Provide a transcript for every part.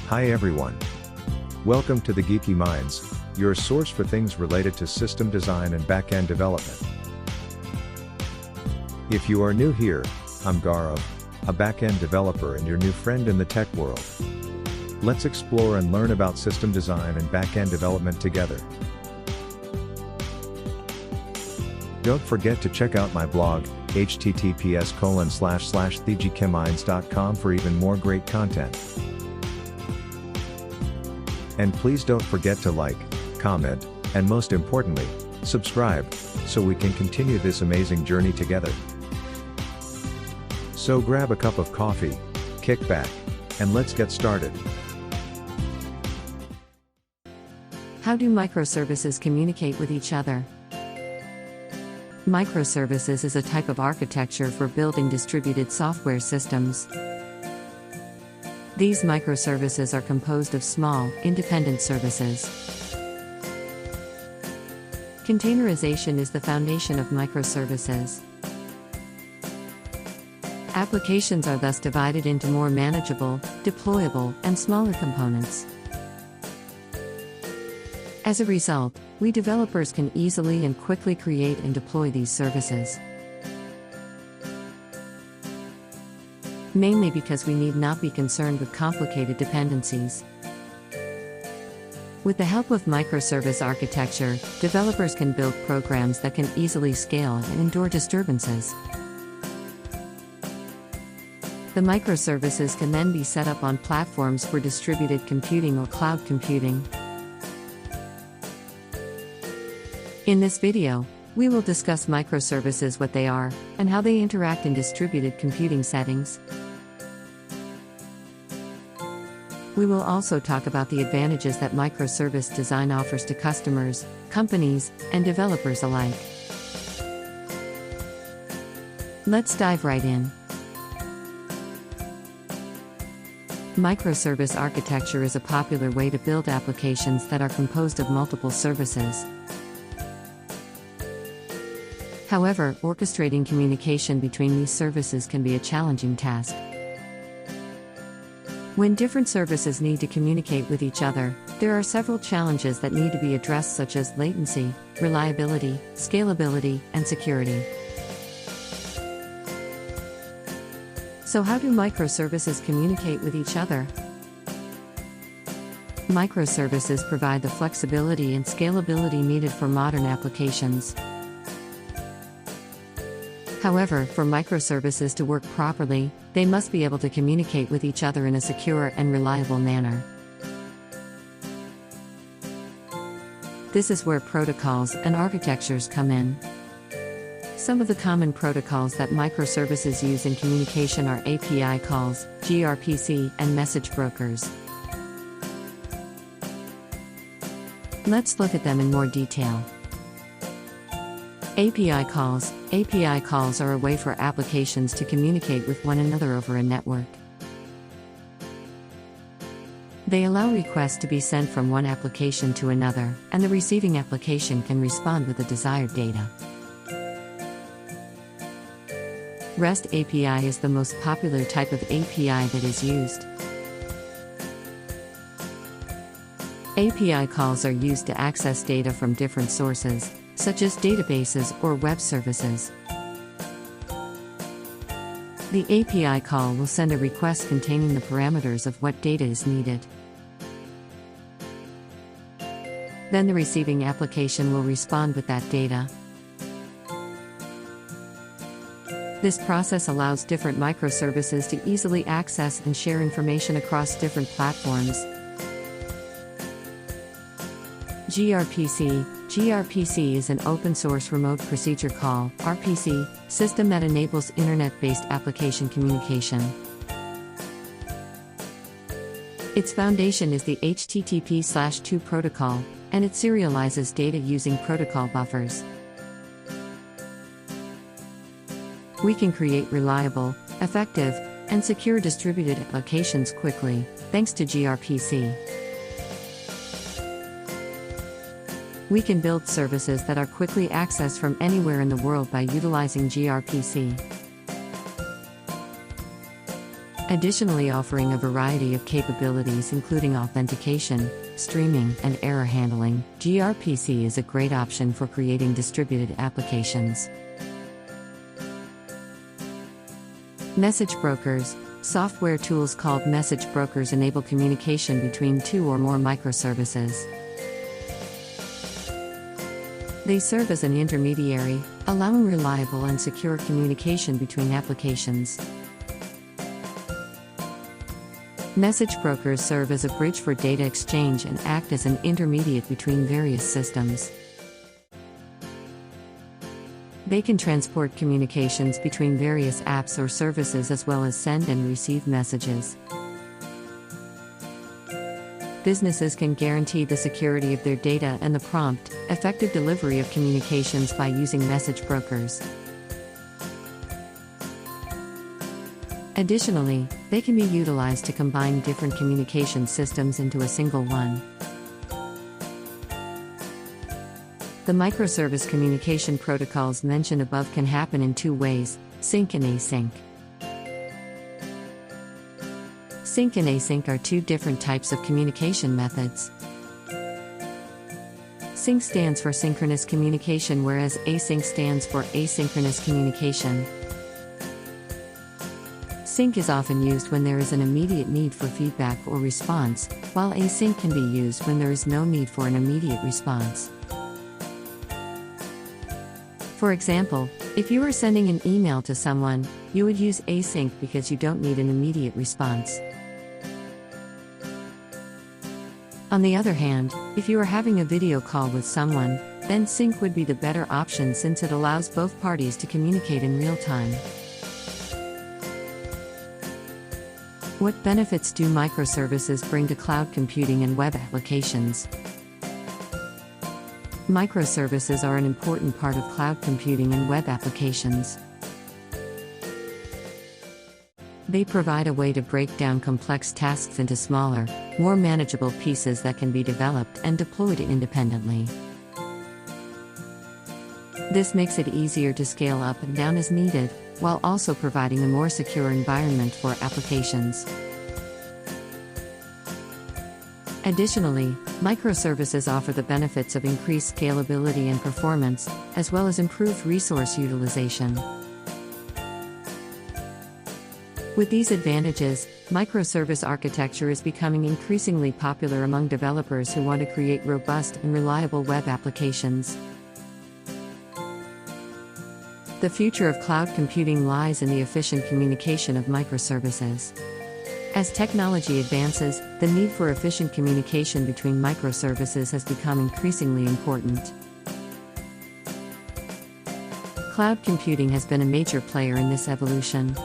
Hi everyone. Welcome to the Geeky Minds, your source for things related to system design and back-end development. If you are new here, I'm Gourav, a back-end developer and your new friend in the tech world. Let's explore and learn about system design and back-end development together. Don't forget to check out my blog, https://thegeekyminds.com for even more great content. And please don't forget to like, comment, and most importantly, subscribe, so we can continue this amazing journey together. So grab a cup of coffee, kick back, and let's get started. How do microservices communicate with each other? Microservices is a type of architecture for building distributed software systems. These microservices are composed of small, independent services. Containerization is the foundation of microservices. Applications are thus divided into more manageable, deployable, and smaller components. As a result, we developers can easily and quickly create and deploy these services. Mainly because we need not be concerned with complicated dependencies. With the help of microservice architecture, developers can build programs that can easily scale and endure disturbances. The microservices can then be set up on platforms for distributed computing or cloud computing. In this video, we will discuss microservices, what they are, and how they interact in distributed computing settings. We will also talk about the advantages that microservice design offers to customers, companies, and developers alike. Let's dive right in. Microservice architecture is a popular way to build applications that are composed of multiple services. However, orchestrating communication between these services can be a challenging task. When different services need to communicate with each other, there are several challenges that need to be addressed, such as latency, reliability, scalability, and security. So how do microservices communicate with each other? Microservices provide the flexibility and scalability needed for modern applications. However, for microservices to work properly, they must be able to communicate with each other in a secure and reliable manner. This is where protocols and architectures come in. Some of the common protocols that microservices use in communication are API calls, gRPC, and message brokers. Let's look at them in more detail. API calls. API calls are a way for applications to communicate with one another over a network. They allow requests to be sent from one application to another, and the receiving application can respond with the desired data. REST API is the most popular type of API that is used. API calls are used to access data from different sources, such as databases or web services. The API call will send a request containing the parameters of what data is needed. Then the receiving application will respond with that data. This process allows different microservices to easily access and share information across different platforms. gRPC. gRPC is an open-source remote procedure call (RPC) system that enables internet-based application communication. Its foundation is the HTTP/2 protocol, and it serializes data using protocol buffers. We can create reliable, effective, and secure distributed applications quickly, thanks to gRPC. We can build services that are quickly accessed from anywhere in the world by utilizing gRPC. Additionally, offering a variety of capabilities including authentication, streaming, and error handling, gRPC is a great option for creating distributed applications. Message brokers. Software tools called message brokers enable communication between two or more microservices. They serve as an intermediary, allowing reliable and secure communication between applications. Message brokers serve as a bridge for data exchange and act as an intermediate between various systems. They can transport communications between various apps or services as well as send and receive messages. Businesses can guarantee the security of their data and the prompt, effective delivery of communications by using message brokers. Additionally, they can be utilized to combine different communication systems into a single one. The microservice communication protocols mentioned above can happen in two ways: sync and async. Sync and async are two different types of communication methods. Sync stands for synchronous communication, whereas async stands for asynchronous communication. Sync is often used when there is an immediate need for feedback or response, while async can be used when there is no need for an immediate response. For example, if you are sending an email to someone, you would use async because you don't need an immediate response. On the other hand, if you are having a video call with someone, then sync would be the better option since it allows both parties to communicate in real time. What benefits do microservices bring to cloud computing and web applications? Microservices are an important part of cloud computing and web applications. They provide a way to break down complex tasks into smaller, more manageable pieces that can be developed and deployed independently. This makes it easier to scale up and down as needed, while also providing a more secure environment for applications. Additionally, microservices offer the benefits of increased scalability and performance, as well as improved resource utilization. With these advantages, microservice architecture is becoming increasingly popular among developers who want to create robust and reliable web applications. The future of cloud computing lies in the efficient communication of microservices. As technology advances, the need for efficient communication between microservices has become increasingly important. Cloud computing has been a major player in this evolution.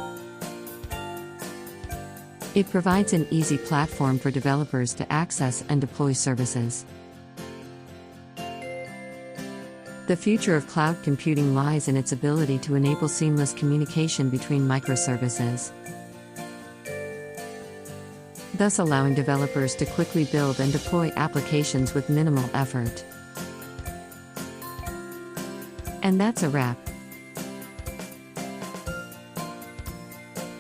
It provides an easy platform for developers to access and deploy services. The future of cloud computing lies in its ability to enable seamless communication between microservices, thus allowing developers to quickly build and deploy applications with minimal effort. And that's a wrap.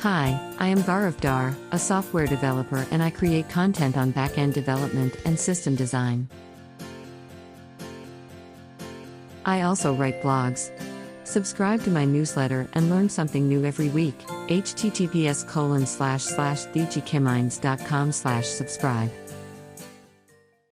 Hi, I am Gourav Dhar, a software developer, and I create content on back-end development and system design. I also write blogs. Subscribe to my newsletter and learn something new every week. https://thegkminds.com/subscribe